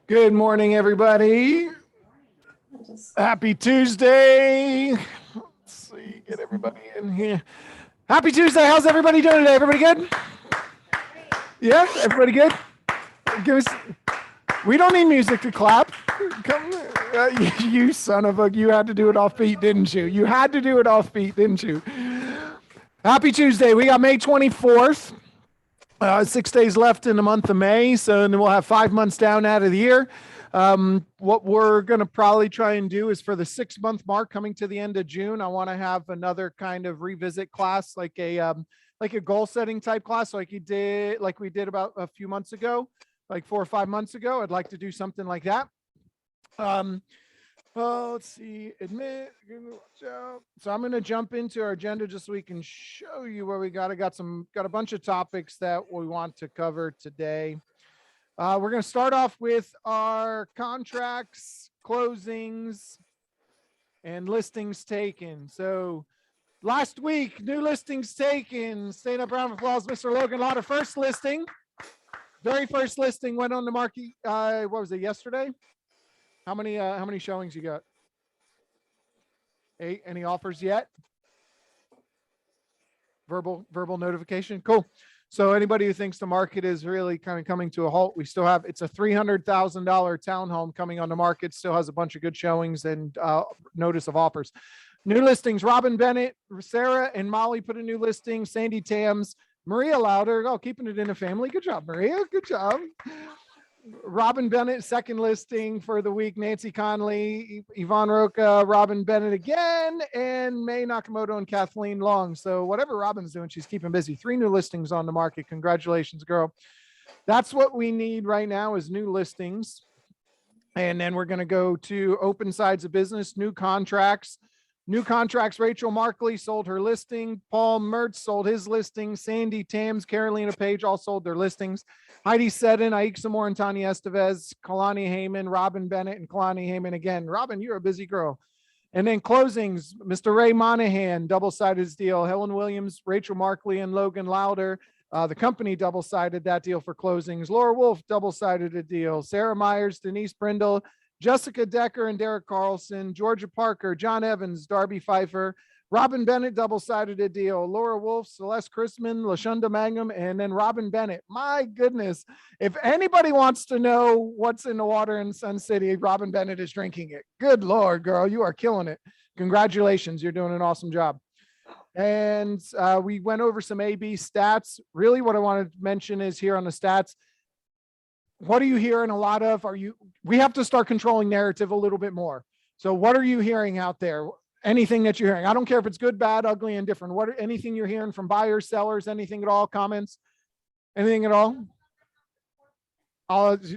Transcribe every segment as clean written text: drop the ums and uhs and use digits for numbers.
Good morning, everybody. Happy Tuesday. Let's see, get everybody in here. Happy Tuesday. How's everybody doing today? Everybody good? Yeah, everybody good? Give us, we don't need music to clap. Come, you son of a, you had to do it off beat, didn't you? You had to do it off beat, didn't you? Happy Tuesday. We got May 24th. 6 days left in the month of May, so then we'll have 5 months down out of the year. What we're going to probably try and do is for the 6 month mark coming to the end of June, I want to have another kind of revisit class, like a goal setting type class, like we did about a few months ago, like 4 or 5 months ago. I'd like to do something like that. Let's see, watch out. So I'm going to jump into our agenda just so we can show you where we got. I got a bunch of topics that we want to cover today. We're going to start off with our contracts, closings, and listings taken. So last week, new listings taken. Stand up, round of applause, Mr. Logan Lauder. First listing, very first listing went on the market. What was it, yesterday? How many showings you got? 8. Any offers yet? Verbal notification. Cool. So anybody who thinks the market is really kind of coming to a halt, we still have, it's a $300,000 townhome coming on the market, still has a bunch of good showings and notice of offers. New listings, Robin Bennett, Sarah and Molly put a new listing, Sandy Tams, Maria Lauder, keeping it in the family. Good job, Maria. Good job. Robin Bennett, second listing for the week. Nancy Conley, Yvonne Roca, Robin Bennett again, and May Nakamoto and Kathleen Long. So whatever Robin's doing, she's keeping busy. 3 new listings on the market. Congratulations, girl. That's what we need right now is new listings. And then we're going to go to open sides of business, new contracts. New contracts, Rachel Markley sold her listing. Paul Mertz sold his listing. Sandy Tams, Carolina Page all sold their listings. Heidi Seddon, Aik Samore, and Tanya Estevez, Kalani Heyman, Robin Bennett, and Kalani Heyman again. Robin, you're a busy girl. And then closings, Mr. Ray Monahan, double-sided deal. Helen Williams, Rachel Markley, and Logan Lauder. The company double-sided that deal for closings. Laura Wolf double-sided a deal. Sarah Myers, Denise Brindle, Jessica Decker and Derek Carlson, Georgia Parker, John Evans, Darby Pfeiffer, Robin Bennett double-sided a deal, Laura Wolf, Celeste Chrisman, LaShunda Mangum, and then Robin Bennett. My goodness, if anybody wants to know what's in the water in Sun City, Robin Bennett is drinking it. Good Lord, girl, you are killing it. Congratulations, you're doing an awesome job. And we went over some A/B stats. Really what I wanted to mention is here on the stats, what are you hearing a lot of? We have to start controlling narrative a little bit more. So what are you hearing out there? Anything that you're hearing? I don't care if it's good, bad, ugly, and different. Anything you're hearing from buyers, sellers, anything at all, comments, anything at all?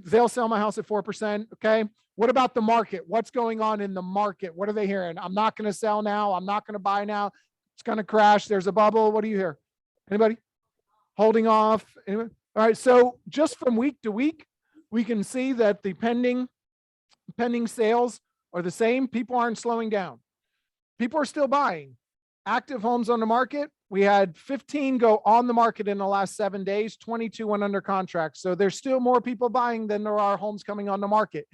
They'll sell my house at 4%. Okay. What about the market? What's going on in the market? What are they hearing? I'm not going to sell now. I'm not going to buy now. It's going to crash. There's a bubble. What do you hear? Anybody? Holding off? Anybody? All right. So just from week to week, we can see that the pending sales are the same. People aren't slowing down. People are still buying. Active homes on the market. We had 15 go on the market in the last 7 days, 22 went under contract. So there's still more people buying than there are homes coming on the market.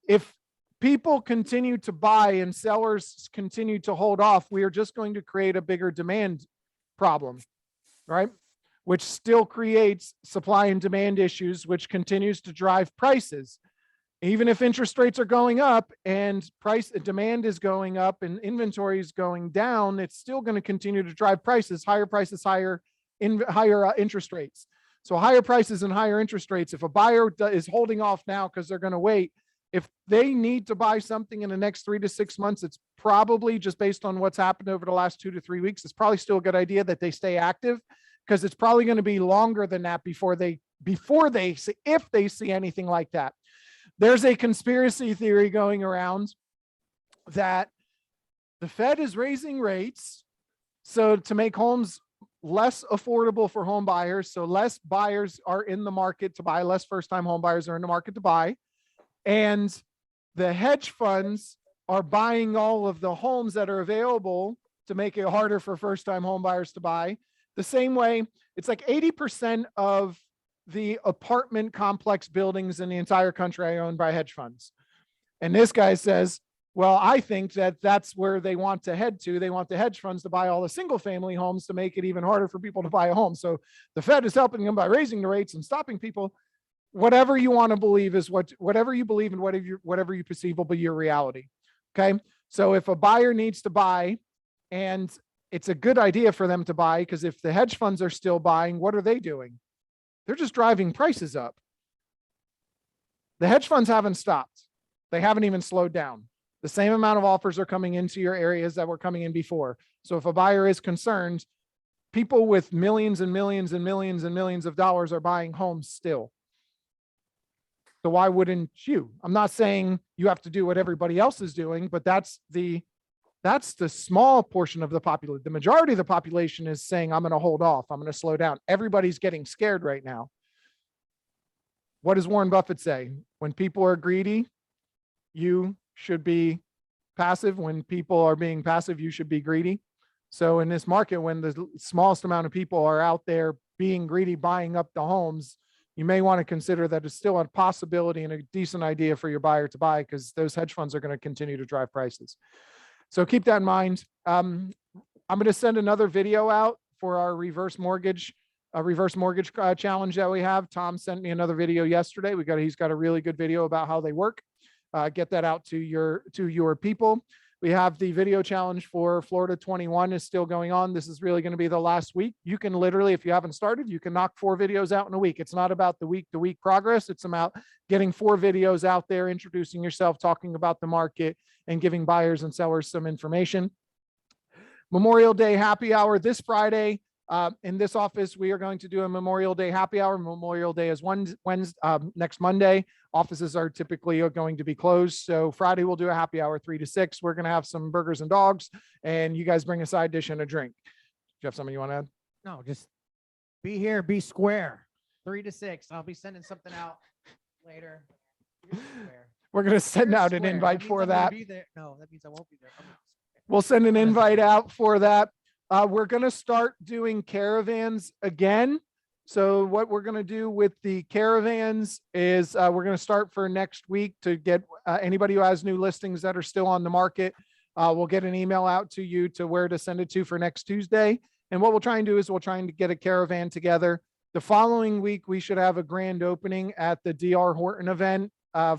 If people continue to buy and sellers continue to hold off, we are just going to create a bigger demand problem, right? Which still creates supply and demand issues, which continues to drive prices. Even if interest rates are going up and demand is going up and inventory is going down, it's still going to continue to drive prices, higher interest rates. So higher prices and higher interest rates. If a buyer is holding off now because they're going to wait, if they need to buy something in the next 3 to 6 months, it's probably, just based on what's happened over the last 2 to 3 weeks, it's probably still a good idea that they stay active, because it's probably going to be longer than that before they see, if they see anything like that. There's a conspiracy theory going around that the Fed is raising rates so to make homes less affordable for home buyers. So less buyers are in the market to buy, less first-time home buyers are in the market to buy. And the hedge funds are buying all of the homes that are available to make it harder for first-time home buyers to buy. The same way, it's like 80% of the apartment complex buildings in the entire country are owned by hedge funds. And this guy says, well, I think that that's where they want to head to. They want the hedge funds to buy all the single family homes to make it even harder for people to buy a home. So the Fed is helping them by raising the rates and stopping people. Whatever you want to believe is whatever you believe and whatever you perceive will be your reality. Okay. So if a buyer needs to buy, and it's a good idea for them to buy, because if the hedge funds are still buying, what are they doing? They're just driving prices up. The hedge funds haven't stopped. They haven't even slowed down. The same amount of offers are coming into your areas that were coming in before. So if a buyer is concerned, people with millions and millions and millions and millions of dollars are buying homes still. So why wouldn't you? I'm not saying you have to do what everybody else is doing, but that's the small portion of the population. The majority of the population is saying, I'm going to hold off. I'm going to slow down. Everybody's getting scared right now. What does Warren Buffett say? When people are greedy, you should be passive. When people are being passive, you should be greedy. So in this market, when the smallest amount of people are out there being greedy, buying up the homes, you may want to consider that it's still a possibility and a decent idea for your buyer to buy, because those hedge funds are going to continue to drive prices. So keep that in mind. I'm going to send another video out for our reverse mortgage challenge that we have. Tom sent me another video yesterday. He's got a really good video about how they work. Get that out to your people. We have the video challenge for Florida 21 is still going on. This is really going to be the last week. You can literally, if you haven't started, you can knock 4 videos out in a week. It's not about the week-to-week progress. It's about getting 4 videos out there, introducing yourself, talking about the market, and giving buyers and sellers some information. Memorial Day happy hour this Friday. In this office, we are going to do a Memorial Day happy hour. Memorial Day is next Monday. Offices are typically going to be closed. So Friday, we'll do a happy hour 3 to 6. We're going to have some burgers and dogs, and you guys bring a side dish and a drink. Do you have something you want to add? No, just be here, be square. 3 to 6. I'll be sending something out later. We're going to send out an invite for that. No, that means I won't be there. We'll send an invite out for that. We're going to start doing caravans again. So what we're going to do with the caravans is we're going to start for next week to get anybody who has new listings that are still on the market. We'll get an email out to you to where to send it to for next Tuesday. And what we'll try and do is we'll try and get a caravan together. The following week, we should have a grand opening at the DR Horton event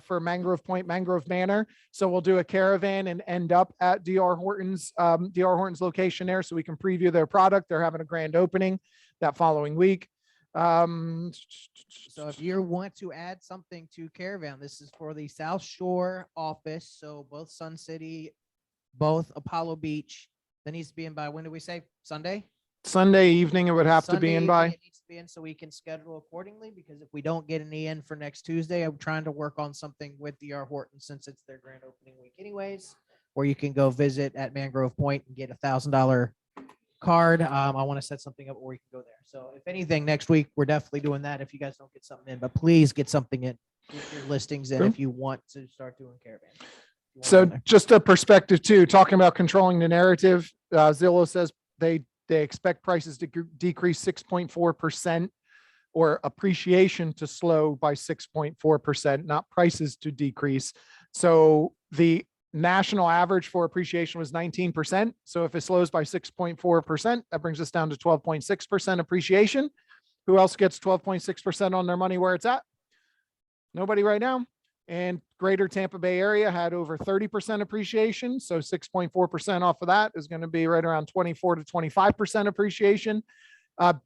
for Mangrove Point, Mangrove Manor. So we'll do a caravan and end up at DR Horton's location there, so we can preview their product. They're having a grand opening that following week. So if you want to add something to caravan, this is for the South Shore office. So both Sun City, both Apollo Beach. That needs to be in by, when do we say? Sunday evening it would have to be in by. It needs to be in so we can schedule accordingly, because if we don't get any in for next Tuesday, I'm trying to work on something with DR Horton since it's their grand opening week anyways, where you can go visit at Mangrove Point and get $1,000 card. I want to set something up where you can go there. So if anything, next week, we're definitely doing that if you guys don't get something in, but please get something in, get your listings in Sure. if you want to start doing caravan. So just a perspective too, talking about controlling the narrative, Zillow says they expect prices to decrease 6.4%, or appreciation to slow by 6.4%, not prices to decrease. So the national average for appreciation was 19%. So if it slows by 6.4%, that brings us down to 12.6% appreciation. Who else gets 12.6% on their money where it's at? Nobody right now. And greater Tampa Bay area had over 30% appreciation. So 6.4% off of that is going to be right around 24 to 25% appreciation.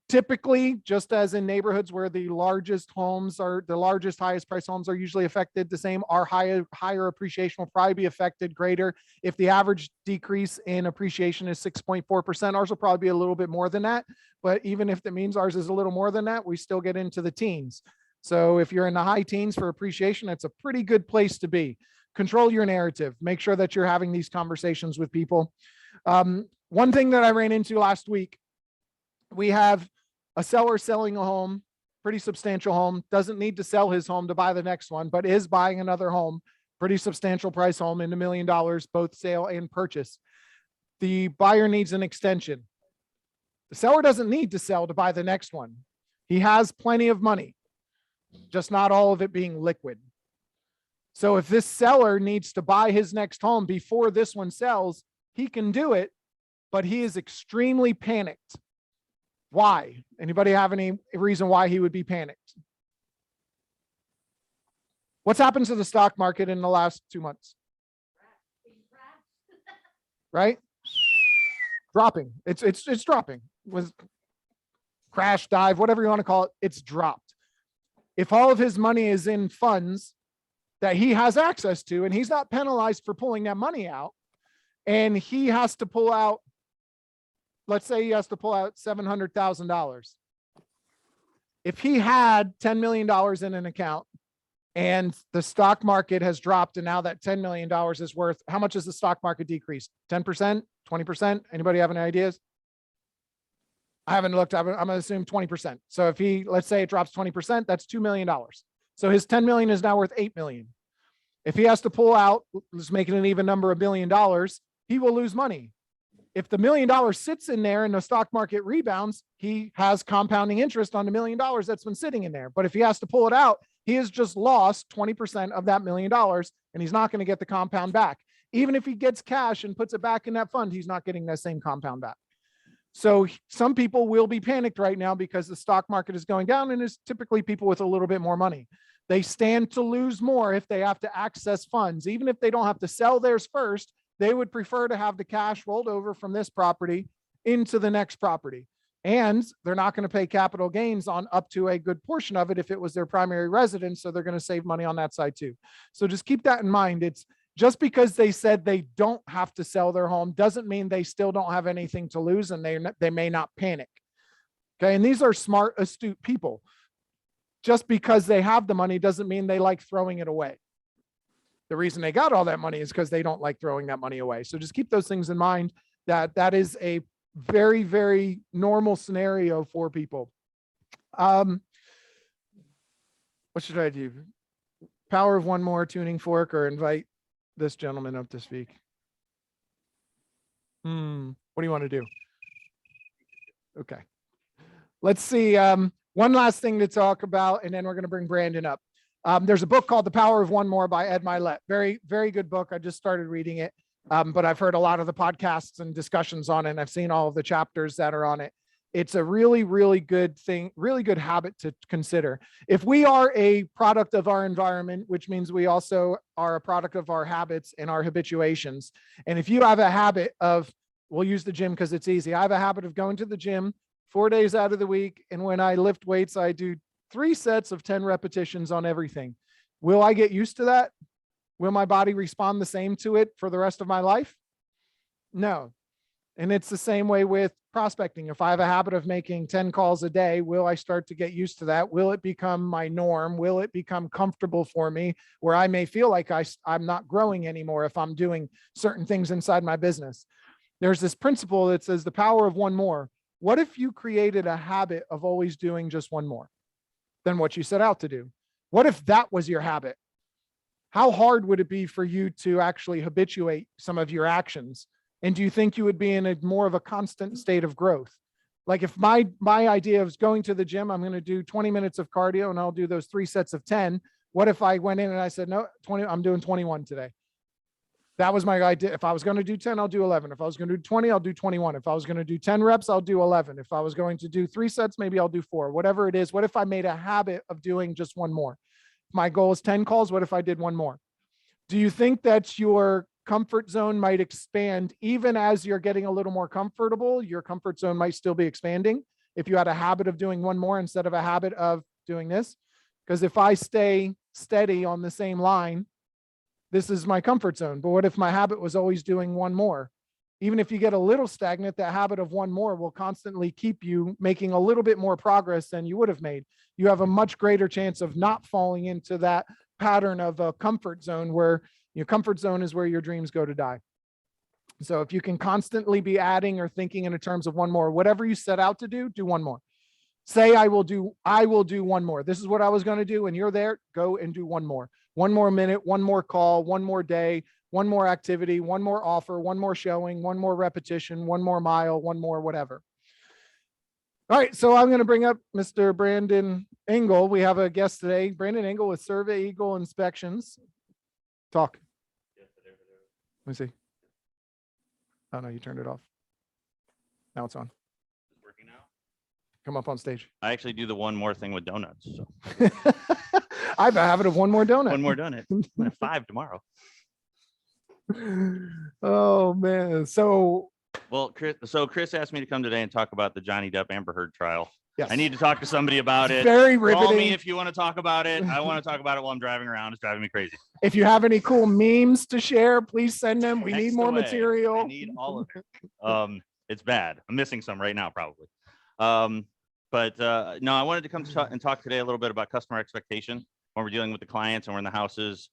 Typically, just as in neighborhoods where the largest homes are, the largest, highest price homes are usually affected the same, our higher appreciation will probably be affected greater. If the average decrease in appreciation is 6.4%, ours will probably be a little bit more than that. But even if that means ours is a little more than that, we still get into the teens. So if you're in the high teens for appreciation, that's a pretty good place to be. Control your narrative. Make sure that you're having these conversations with people. One thing that I ran into last week, we have a seller selling a home, pretty substantial home, doesn't need to sell his home to buy the next one, but is buying another home, pretty substantial price home in $1 million, both sale and purchase. The buyer needs an extension. The seller doesn't need to sell to buy the next one. He has plenty of money. just not all of it being liquid. So if this seller needs to buy his next home before this one sells, he can do it, but he is extremely panicked. Why? Anybody have any reason why he would be panicked? What's happened to the stock market in the last 2 months? Right? Dropping. It's dropping. Was crash, dive, whatever you want to call it, it's dropped. If all of his money is in funds that he has access to, and he's not penalized for pulling that money out, and he has to pull out, let's say he has to pull out $700,000. If he had $10 million in an account and the stock market has dropped, and now that $10 million is worth, how much has the stock market decreased? 10%, 20%? Anybody have any ideas? I haven't looked. I'm going to assume 20%. So if he, let's say it drops 20%, that's $2 million. So his 10 million is now worth 8 million. If he has to pull out, let's make it an even number, $1 billion, he will lose money. If the $1 million sits in there and the stock market rebounds, he has compounding interest on the $1 million that's been sitting in there. But if he has to pull it out, he has just lost 20% of that $1 million, and he's not going to get the compound back. Even if he gets cash and puts it back in that fund, he's not getting that same compound back. So some people will be panicked right now because the stock market is going down, and it's typically people with a little bit more money. They stand to lose more if they have to access funds. Even if they don't have to sell theirs first, they would prefer to have the cash rolled over from this property into the next property. And they're not going to pay capital gains on up to a good portion of it if it was their primary residence. So they're going to save money on that side too. So just keep that in mind. It's just because they said they don't have to sell their home doesn't mean they still don't have anything to lose, and they may not panic. Okay. And these are smart, astute people. Just because they have the money doesn't mean they like throwing it away. The reason they got all that money is because they don't like throwing that money away. So just keep those things in mind, that is a very, very normal scenario for people. What should I do? Power of one more, tuning fork, or invite this gentleman up to speak? What do you want to do? Okay. Let's see. One last thing to talk about, and then we're going to bring Brandon up. There's a book called The Power of One More by Ed Milet. Very, very good book. I just started reading it, but I've heard a lot of the podcasts and discussions on it, and I've seen all of the chapters that are on it. It's a really, really good thing, really good habit to consider. If we are a product of our environment, which means we also are a product of our habits and our habituations. And if you have a habit of, we'll use the gym because it's easy. I have a habit of going to the gym 4 days out of the week. And when I lift weights, I do 3 sets of 10 repetitions on everything. Will I get used to that? Will my body respond the same to it for the rest of my life? No. And it's the same way with prospecting. If I have a habit of making 10 calls a day, will I start to get used to that? Will it become my norm? Will it become comfortable for me where I may feel like I'm not growing anymore if I'm doing certain things inside my business? There's this principle that says the power of one more. What if you created a habit of always doing just one more than what you set out to do? What if that was your habit? How hard would it be for you to actually habituate some of your actions? And do you think you would be in a more of a constant state of growth? Like if my idea is going to the gym, I'm going to do 20 minutes of cardio and I'll do those 3 sets of 10. What if I went in and I said, no, 20, I'm doing 21 today. That was my idea. If I was going to do 10, I'll do 11. If I was going to do 20, I'll do 21. If I was going to do 10 reps, I'll do 11. If I was going to do 3 sets, maybe I'll do 4, whatever it is. What if I made a habit of doing just one more? If my goal is 10 calls, what if I did one more? Do you think that your comfort zone might expand even as you're getting a little more comfortable? Your comfort zone might still be expanding if you had a habit of doing one more instead of a habit of doing this. Because if I stay steady on the same line, this is my comfort zone. But what if my habit was always doing one more? Even if you get a little stagnant, that habit of one more will constantly keep you making a little bit more progress than you would have made. You have a much greater chance of not falling into that pattern of a comfort zone where your comfort zone is where your dreams go to die. So if you can constantly be adding or thinking in terms of one more, whatever you set out to do one more. Say, I will do one more. This is what I was going to do. And you're there, go and do one more. 1 more minute, 1 more call, 1 more day, 1 more activity, 1 more offer, 1 more showing, 1 more repetition, 1 more mile, 1 more whatever. All right, so I'm going to bring up Mr. Brandon Engel. We have a guest today, Brandon Engel with Survey Eagle Inspections. Talk. Let me see. Oh no, you turned it off. Now it's on. It's working now. Come up on stage. I actually do the one more thing with donuts. So. I have a habit of one more donut. One more donut. I'm gonna have 5 tomorrow. Oh man. So Well, Chris asked me to come today and talk about the Johnny Depp Amber Heard trial. yes. I need to talk to somebody about it. Very Call me riveting. if you want to talk about it. I want to talk about it while I'm driving around. It's driving me crazy. If you have any cool memes to share, please send them. We need Text more away. material. I need all of it. It's bad. I'm missing some right now, probably. But no, I wanted to come and talk today a little bit about customer expectation when we're dealing with the clients and we're in the houses.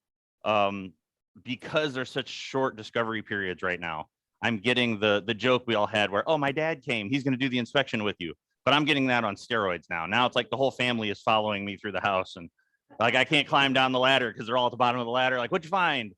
Because there's such short discovery periods right now. I'm getting the joke we all had where, oh, my dad came, he's going to do the inspection with you. But I'm getting that on steroids now. Now it's like the whole family is following me through the house. And like, I can't climb down the ladder because they're all at the bottom of the ladder. Like, what'd you find?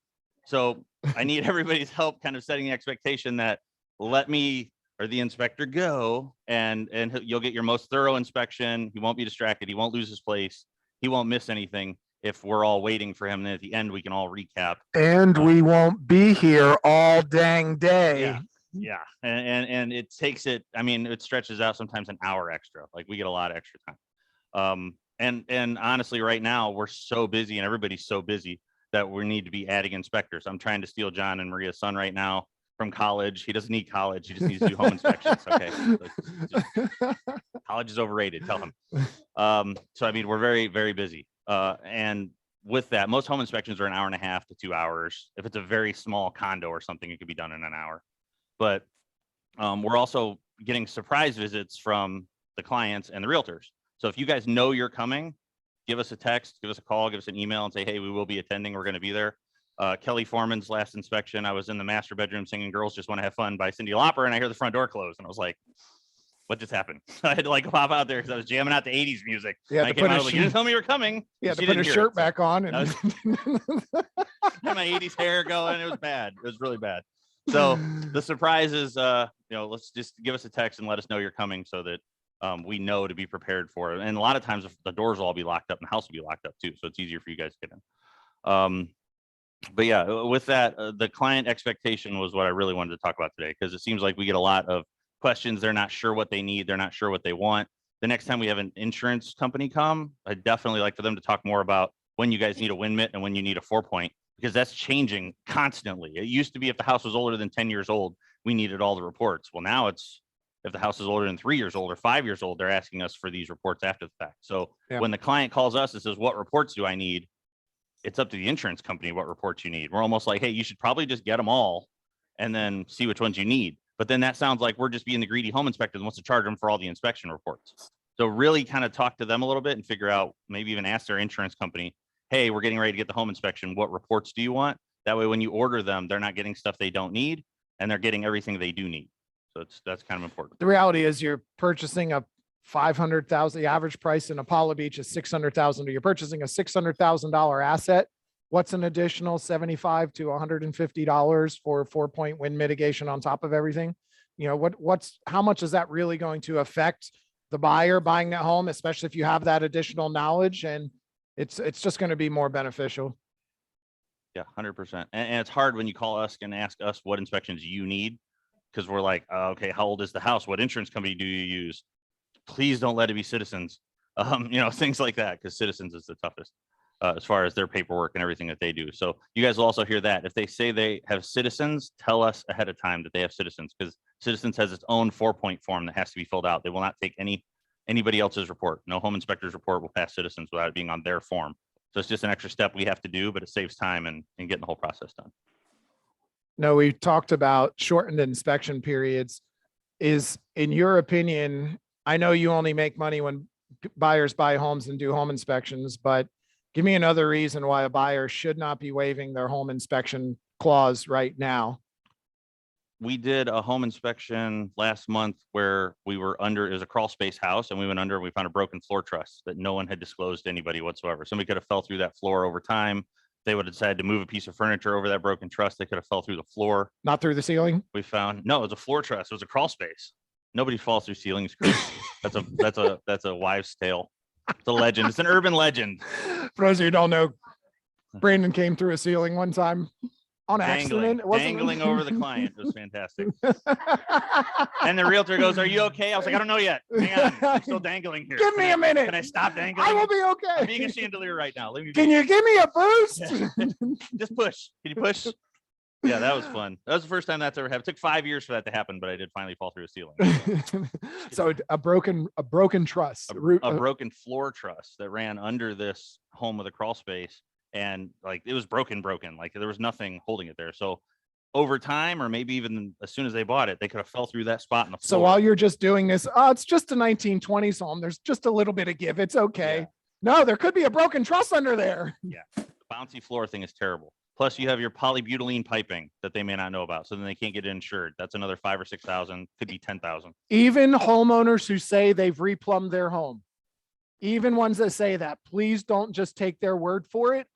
So I need everybody's help kind of setting the expectation that let me or the inspector go and you'll get your most thorough inspection. He won't be distracted. He won't lose his place. He won't miss anything if we're all waiting for him. And then at the end, we can all recap. And we won't be here all dang day. Yeah. And it takes it, I mean, it stretches out sometimes an hour extra. Like we get a lot of extra time. And honestly, right now we're so busy and everybody's so busy that we need to be adding inspectors. I'm trying to steal John and Maria's son right now from college. He doesn't need college. He just needs to do home inspections. Okay. College is overrated. Tell him. So, I mean, we're very, very busy. And with that, most home inspections are an hour and a half to 2 hours. If it's a very small condo or something, it could be done in an hour. But we're also getting surprise visits from the clients and the realtors. So if you guys know you're coming, give us a text, give us a call, give us an email and say, hey, we will be attending. We're going to be there. Kelly Foreman's last inspection, I was in the master bedroom singing Girls Just Want to Have Fun by Cyndi Lauper, and I hear the front door close. And I was like, what just happened? I had to like pop out there because I was jamming out the 80s music. Yeah, I came out, like, you didn't tell me you were coming. Yeah, to put his shirt back on. And had my 80s hair going. It was bad. It was really bad. So the surprise is, let's just give us a text and let us know you're coming so that we know to be prepared for it. And a lot of times the doors will all be locked up and the house will be locked up too. So it's easier for you guys to get in. But yeah, with that, the client expectation was what I really wanted to talk about today, because it seems like we get a lot of questions. They're not sure what they need. They're not sure what they want. The next time we have an insurance company come, I'd definitely like for them to talk more about when you guys need a win mitt and when you need a 4-point, because that's changing constantly. It used to be if the house was older than 10 years old, we needed all the reports. Well, now it's if the house is older than 3 years old or 5 years old, they're asking us for these reports after the fact. So when the client calls us and says, what reports do I need? It's up to the insurance company what reports you need. We're almost like, hey, you should probably just get them all and then see which ones you need. But then that sounds like we're just being the greedy home inspector that wants to charge them for all the inspection reports. So really kind of talk to them a little bit and figure out, maybe even ask their insurance company, hey, we're getting ready to get the home inspection. What reports do you want? That way, when you order them, they're not getting stuff they don't need and they're getting everything they do need. So that's kind of important. the reality is you're purchasing a 500,000, the average price in Apollo Beach is 600,000. You're purchasing a $600,000 asset. What's an additional $75 to $150 for 4-point wind mitigation on top of everything? You know, how much is that really going to affect the buyer buying that home, especially if you have that additional knowledge, and it's just going to be more beneficial. Yeah, 100%. And it's hard when you call us and ask us what inspections you need, because we're like, okay, how old is the house? What insurance company do you use? Please don't let it be Citizens. Things like that, because Citizens is the toughest as far as their paperwork and everything that they do. So you guys will also hear that. If they say they have Citizens, tell us ahead of time that they have Citizens, because Citizens has its own 4-point form that has to be filled out. They will not take anybody else's report. No home inspector's report will pass Citizens without it being on their form. So it's just an extra step we have to do, but it saves time and getting the whole process done. No, we talked about shortened inspection periods. Is, in your opinion, I know you only make money when buyers buy homes and do home inspections, but give me another reason why a buyer should not be waiving their home inspection clause right now. We did a home inspection last month where we were under, it was a crawl space house, and we went under and we found a broken floor truss that no one had disclosed to anybody whatsoever. Somebody could have fell through that floor over time. They would have decided to move a piece of furniture over that broken truss. They could have fell through the floor. Not through the ceiling? We found, no, it was a floor truss. It was a crawl space. Nobody falls through ceilings, Chris. That's a wives' tale. It's a legend. It's an urban legend. For those of you who don't know, Brandon came through a ceiling one time on accident. It wasn't- Dangling over the client. It was fantastic. And the realtor goes, "Are you okay?" I was like, "I don't know yet. Hang on. I'm still dangling here. Give me a minute. Can I stop dangling? I will be okay. I'm being a chandelier right now. Let me Can you give me a boost? just push. Can you push? Yeah, that was fun. That was the first time that's ever happened. It took 5 years for that to happen, but I did finally fall through a ceiling. So a broken truss. A broken floor truss that ran under this home with a crawl space, and like it was broken. Like there was nothing holding it there. So over time, or maybe even as soon as they bought it, they could have fell through that spot in the floor. So while you're just doing this, it's just a 1920s home. There's just a little bit of give. It's okay. Yeah. No, there could be a broken truss under there. Yeah, the bouncy floor thing is terrible. Plus, you have your polybutylene piping that they may not know about, so then they can't get it insured. That's another 5,000 or 6,000, could be 10,000. Even homeowners who say they've replumbed their home, even ones that say that, please don't just take their word for it.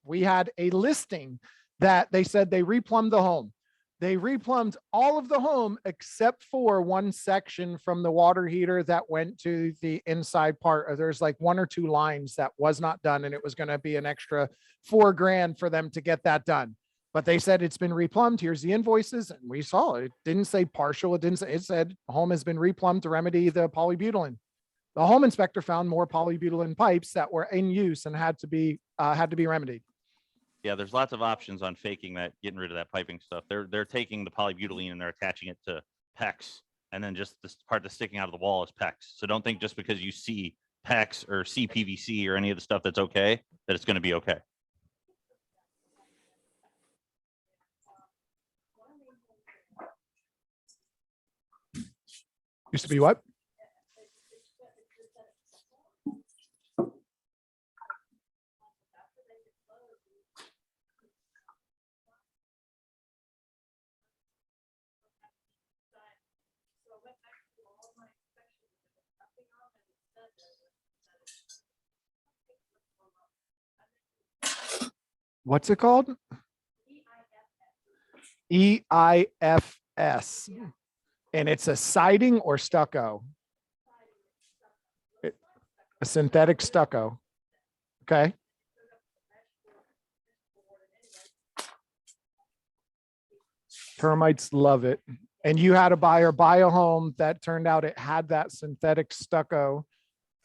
We had a listing that they said they replumbed the home. They replumbed all of the home except for one section from the water heater that went to the inside part. There's like 1 or 2 lines that was not done, and it was going to be an extra $4,000 for them to get that done. But they said it's been replumbed. Here's the invoices, and we saw it. It didn't say partial. It said home has been replumbed to remedy the polybutylene. The home inspector found more polybutylene pipes that were in use and had to be remedied. Yeah, there's lots of options on faking that, getting rid of that piping stuff. They're taking the polybutylene and they're attaching it to PEX, and then just this part that's sticking out of the wall is PEX. So don't think just because you see PEX or CPVC or any of the stuff that's okay, that it's going to be okay. Used to be what? What's it called? EIFS. And it's a siding or stucco? A synthetic stucco. Okay. Termites love it. And you had a buyer buy a home that turned out it had that synthetic stucco,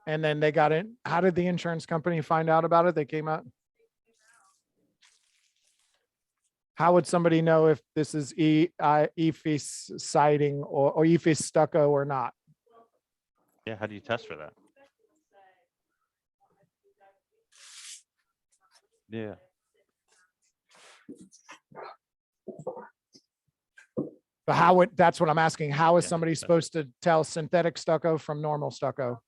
and then they got it. How did the insurance company find out about it? They came out. How would somebody know if this is EIFS siding or EIFS stucco or not? Yeah, how do you test for that? Yeah. But that's what I'm asking. How is Yeah, somebody that's- supposed to tell synthetic stucco from normal stucco?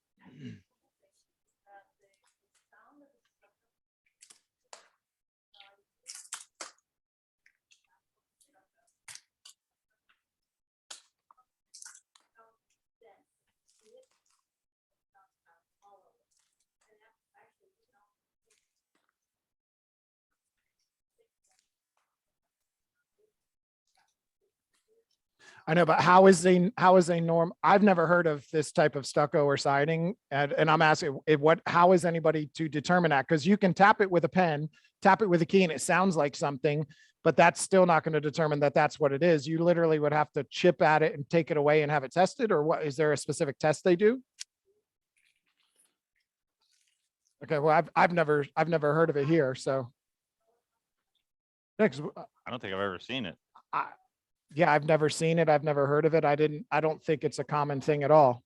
I know, but how is a norm? I've never heard of this type of stucco or siding, and I'm asking how is anybody to determine that? Because you can tap it with a pen, tap it with a key, and it sounds like something, but that's still not going to determine that that's what it is. You literally would have to chip at it and take it away and have it tested, or what? Is there a specific test they do? Okay, well, I've never heard of it here, so. Next, I don't think I've ever seen it. yeah, I've never seen it. I've never heard of it. I don't think it's a common thing at all.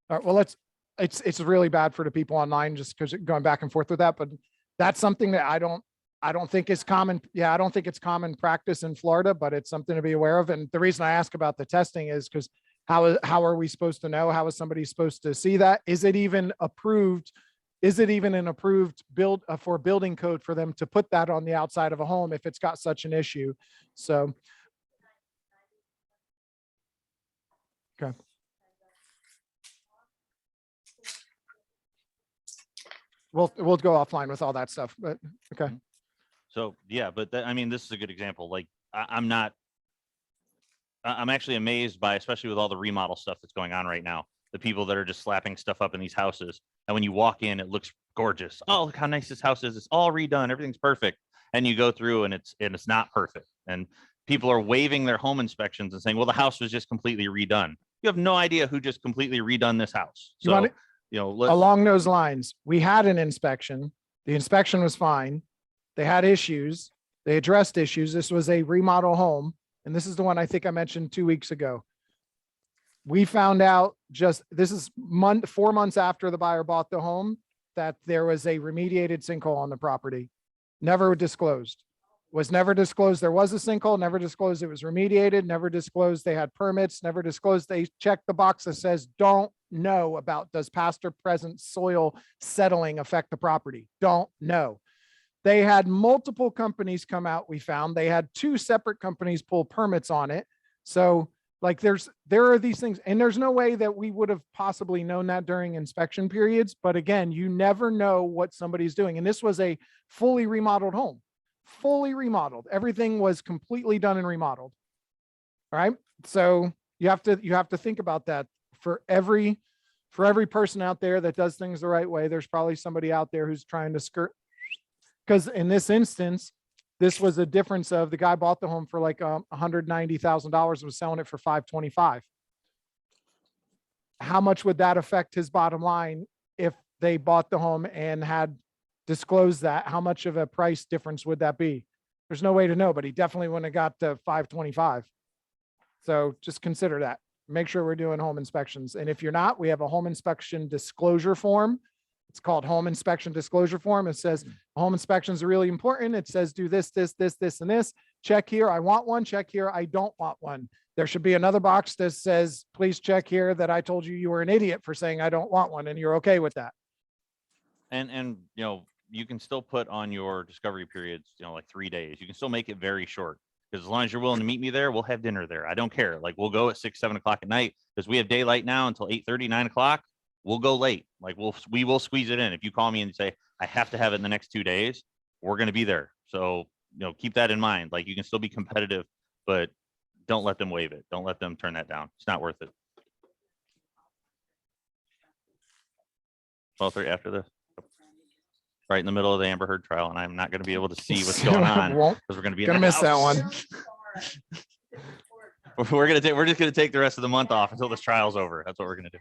All right, well, it's really bad for the people online just because going back and forth with that, but that's something that I don't think is common. Yeah, I don't think it's common practice in Florida, but it's something to be aware of. And the reason I ask about the testing is because how are we supposed to know? How is somebody supposed to see that? Is it even approved? Is it even an approved build for building code for them to put that on the outside of a home if it's got such an issue? So. Okay. We'll go offline with all that stuff, but okay. So yeah, but I mean, this is a good example. Like I'm not. I'm actually amazed by, especially with all the remodel stuff that's going on right now, the people that are just slapping stuff up in these houses. And when you walk in, it looks gorgeous. Oh, look how nice this house is. It's all redone. Everything's perfect. And you go through and it's not perfect. And people are waiving their home inspections and saying, well, the house was just completely redone. You have no idea who just completely redone this house. You So, want along those lines, we had an inspection. The inspection was fine. They had issues. They addressed issues. This was a remodel home. And this is the one I think I mentioned 2 weeks ago. We found out this is 4 months after the buyer bought the home, that there was a remediated sinkhole on the property. Never disclosed. Was never disclosed. There was a sinkhole, never disclosed it was remediated, never disclosed they had permits, never disclosed they checked the box that says don't know about does past or present soil settling affect the property. Don't know. They had multiple companies come out. We found they had 2 separate companies pull permits on it. So like there are these things, and there's no way that we would have possibly known that during inspection periods. But again, you never know what somebody's doing. And this was a fully remodeled home, fully remodeled. Everything was completely done and remodeled. All right. So you have to think about that for every person out there that does things the right way. There's probably somebody out there who's trying to skirt. Because in this instance, this was a difference of the guy bought the home for like $190,000 and was selling it for $525,000. How much would that affect his bottom line if they bought the home and had disclosed that? How much of a price difference would that be? There's no way to know, but he definitely wouldn't have got to $525,000. So just consider that. Make sure we're doing home inspections. And if you're not, we have a home inspection disclosure form. It's called home inspection disclosure form. It says home inspections are really important. It says do this, this, this, this, and this. Check here. I want one. Check here. I don't want one. There should be another box that says, please check here that I told you you were an idiot for saying I don't want one, and you're okay with that. And you can still put on your discovery periods, like 3 days. You can still make it very short, because as long as you're willing to meet me there, we'll have dinner there. I don't care. Like we'll go at 6, 7 o'clock at night, because we have daylight now until 8:30, 9 o'clock. We'll go late. Like we will squeeze it in. If you call me and say, I have to have it in the next 2 days, we're going to be there. So, keep that in mind. Like you can still be competitive, but don't let them waive it. Don't let them turn that down. It's not worth it. 12:30 after this, right in the middle of the Amber Heard trial. And I'm not going to be able to see what's going on because we're going to be gonna miss that one. We're just going to take the rest of the month off until this trial's over. That's what we're going to do.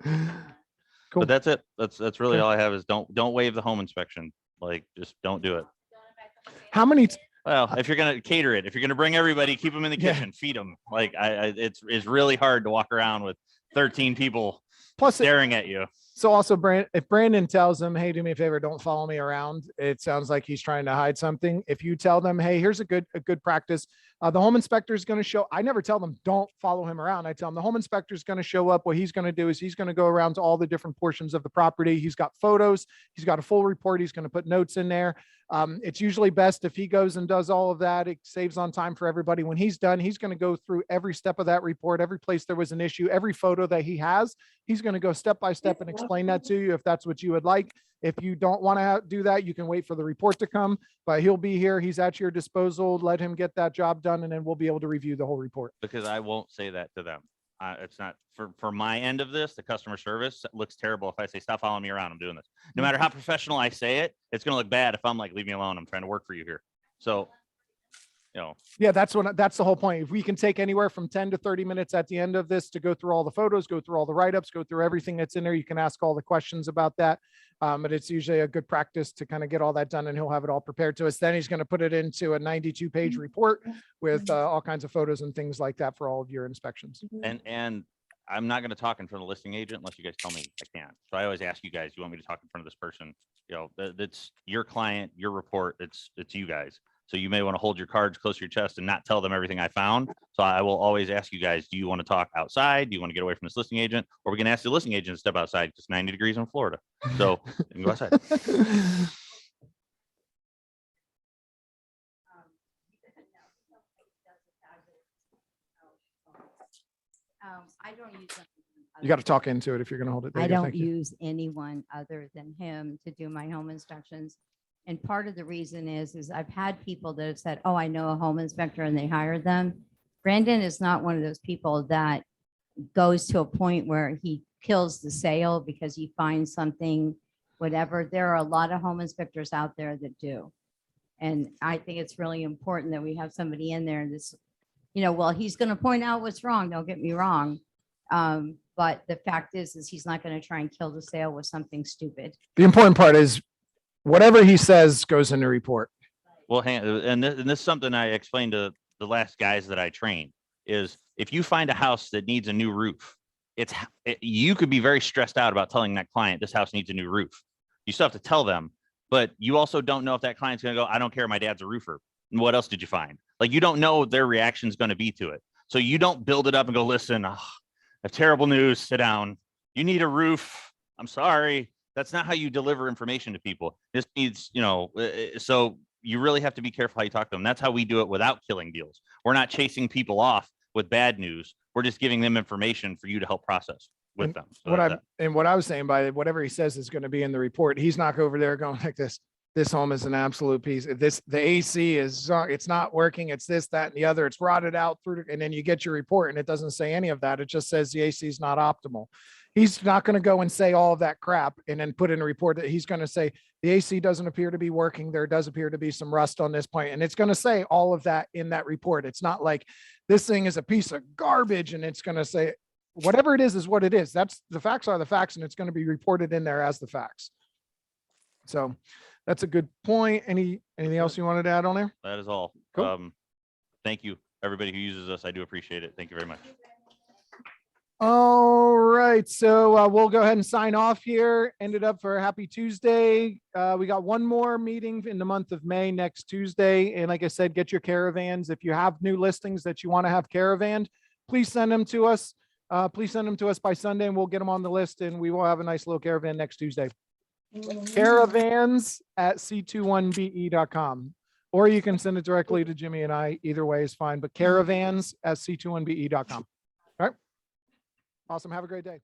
Cool. But that's it. That's really all I have is don't waive the home inspection. Like just don't do it. How many? Well, if you're gonna cater it, if you're gonna bring everybody, keep them in the kitchen, feed them. Like it's really hard to walk around with 13 people plus staring at you. So also, if Brandon tells them, hey, do me a favor, don't follow me around, it sounds like he's trying to hide something. If you tell them, hey, here's a good practice. The home inspector is going to show, I never tell them, don't follow him around. I tell them the home inspector is going to show up. What he's going to do is he's going to go around to all the different portions of the property. He's got photos. He's got a full report. He's going to put notes in there. It's usually best if he goes and does all of that. It saves on time for everybody. When he's done, he's going to go through every step of that report, every place there was an issue, every photo that he has. He's going to go step by step and explain that to you if that's what you would like. If you don't want to do that, you can wait for the report to come, but he'll be here. He's at your disposal. Let him get that job done, and then we'll be able to review the whole report. Because I won't say that to them. It's not for my end of this. The customer service looks terrible if I say, stop following me around. I'm doing this. No matter how professional I say it, it's going to look bad if I'm like, leave me alone. I'm trying to work for you here. So, yeah, that's the whole point. If we can take anywhere from 10 to 30 minutes at the end of this to go through all the photos, go through all the write-ups, go through everything that's in there, you can ask all the questions about that. But it's usually a good practice to kind of get all that done, and he'll have it all prepared to us. Then he's going to put it into a 92-page report with all kinds of photos and things like that for all of your inspections. And I'm not going to talk in front of the listing agent unless you guys tell me I can't. So I always ask you guys, you want me to talk in front of this person? That's your client, your report. It's you guys. So you may want to hold your cards close to your chest and not tell them everything I found. So I will always ask you guys, do you want to talk outside? Do you want to get away from this listing agent? Or we can ask the listing agent to step outside. It's 90 degrees in Florida. So you can go outside. I don't use them. You got to talk into it if you're going to hold it. I don't use anyone other than him to do my home inspections. And part of the reason is I've had people that have said, oh, I know a home inspector, and they hired them. Brandon is not one of those people that goes to a point where he kills the sale because he finds something, whatever. There are a lot of home inspectors out there that do. And I think it's really important that we have somebody in there that's, well, he's going to point out what's wrong. Don't get me wrong. But the fact is he's not going to try and kill the sale with something stupid. The important part is whatever he says goes in the report. Well, and this is something I explained to the last guys that I trained is if you find a house that needs a new roof, you could be very stressed out about telling that client this house needs a new roof. You still have to tell them, but you also don't know if that client's going to go, I don't care, my dad's a roofer. And what else did you find? Like, you don't know what their reaction is going to be to it. So you don't build it up and go, listen, I have terrible news, sit down. You need a roof. I'm sorry. That's not how you deliver information to people. This needs, so you really have to be careful how you talk to them. That's how we do it without killing deals. We're not chasing people off with bad news. We're just giving them information for you to help process with them. So what I was saying by whatever he says is going to be in the report, he's not over there going like this. This home is an absolute piece. The AC is, it's not working. It's this, that, and the other. It's rotted out through, and then you get your report and it doesn't say any of that. It just says the AC is not optimal. He's not going to go and say all of that crap and then put in a report that he's going to say the AC doesn't appear to be working. There does appear to be some rust on this point. And it's going to say all of that in that report. It's not like this thing is a piece of garbage and it's going to say whatever it is what it is. That's the facts are the facts, and it's going to be reported in there as the facts. So that's a good point. Anything else you wanted to add on there? That is all. Cool. Thank you, everybody who uses us. I do appreciate it. Thank you very much. All right, so we'll go ahead and sign off here. Ended up for a happy Tuesday. We got one more meeting in the month of May next Tuesday. And like I said, get your caravans. If you have new listings that you want to have caravanned, please send them to us. Please send them to us by Sunday and we'll get them on the list and we will have a nice little caravan next Tuesday. Caravans@c21be.com. Or you can send it directly to Jimmy and I. Either way is fine, but caravans@c21be.com. All right. Awesome. Have a great day.